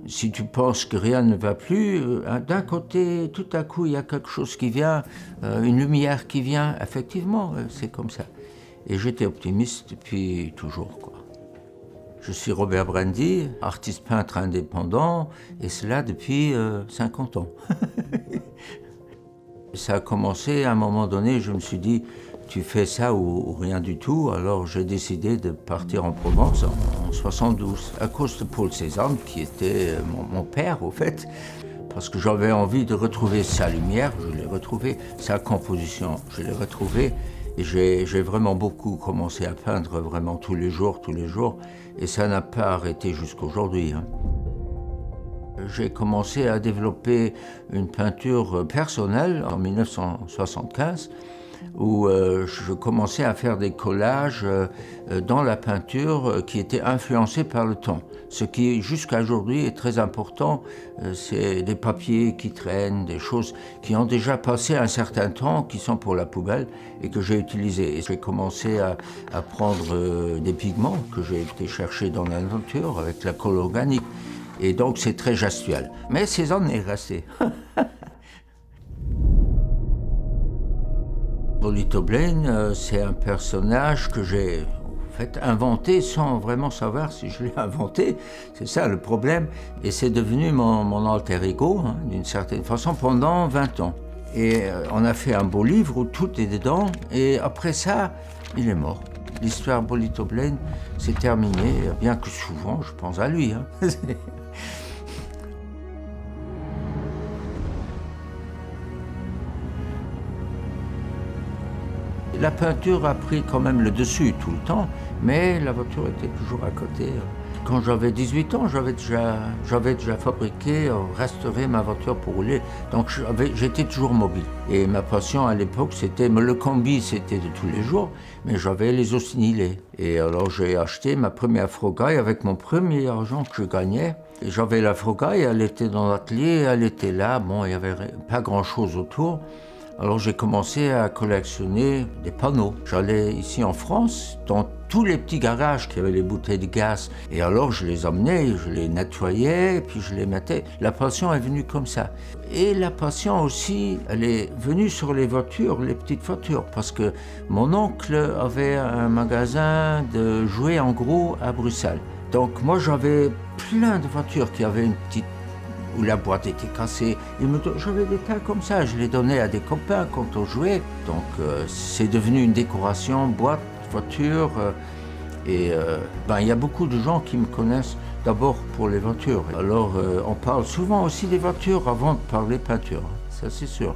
Si tu penses que rien ne va plus, d'un côté, tout à coup, il y a quelque chose qui vient, une lumière qui vient. Effectivement, c'est comme ça. Et j'étais optimiste depuis toujours, quoi. Je suis Robert Brandy, artiste peintre indépendant, et cela depuis 50 ans. Ça a commencé à un moment donné, je me suis dit, tu fais ça ou rien du tout. Alors j'ai décidé de partir en Provence en 72, à cause de Paul Cézanne, qui était mon père au fait, parce que j'avais envie de retrouver sa lumière, je l'ai retrouvé, sa composition, je l'ai retrouvé. Et j'ai vraiment beaucoup commencé à peindre, vraiment tous les jours, et ça n'a pas arrêté jusqu'à aujourd'hui. J'ai commencé à développer une peinture personnelle en 1975, où je commençais à faire des collages dans la peinture qui étaient influencés par le temps. Ce qui, jusqu'à aujourd'hui, est très important, c'est des papiers qui traînent, des choses qui ont déjà passé un certain temps, qui sont pour la poubelle et que j'ai utilisées. Et j'ai commencé à prendre des pigments que j'ai été chercher dans la nature avec la colle organique. Et donc c'est très gestuel. Mais Cézanne est resté. Bolito Blaine, c'est un personnage que j'ai en fait inventé sans vraiment savoir si je l'ai inventé. C'est ça le problème. Et c'est devenu mon alter ego, hein, d'une certaine façon, pendant 20 ans. Et on a fait un beau livre où tout est dedans. Et après ça, il est mort. L'histoire Bolito Blaine, c'est terminé, bien que souvent je pense à lui. Hein. La peinture a pris quand même le dessus tout le temps, mais la voiture était toujours à côté. Quand j'avais 18 ans, j'avais déjà fabriqué, restauré ma voiture pour rouler. Donc j'étais toujours mobile. Et ma passion à l'époque, c'était, le combi, c'était de tous les jours, mais j'avais les ostinilés. Et alors j'ai acheté ma première Frogaille avec mon premier argent que je gagnais. Et j'avais la Frogaille, elle était dans l'atelier, elle était là, bon, il n'y avait pas grand-chose autour. Alors j'ai commencé à collectionner des panneaux. J'allais ici en France, dans tous les petits garages qui avaient les bouteilles de gaz. Et alors je les emmenais, je les nettoyais, puis je les mettais. La passion est venue comme ça. Et la passion aussi, elle est venue sur les voitures, les petites voitures. Parce que mon oncle avait un magasin de jouets en gros à Bruxelles. Donc moi j'avais plein de voitures qui avaient une petite où la boîte était cassée. J'avais des tas comme ça, je les donnais à des copains quand on jouait. Donc c'est devenu une décoration, boîte, voiture. Et il y a beaucoup de gens qui me connaissent d'abord pour les voitures. Alors on parle souvent aussi des voitures avant de parler peinture, ça c'est sûr.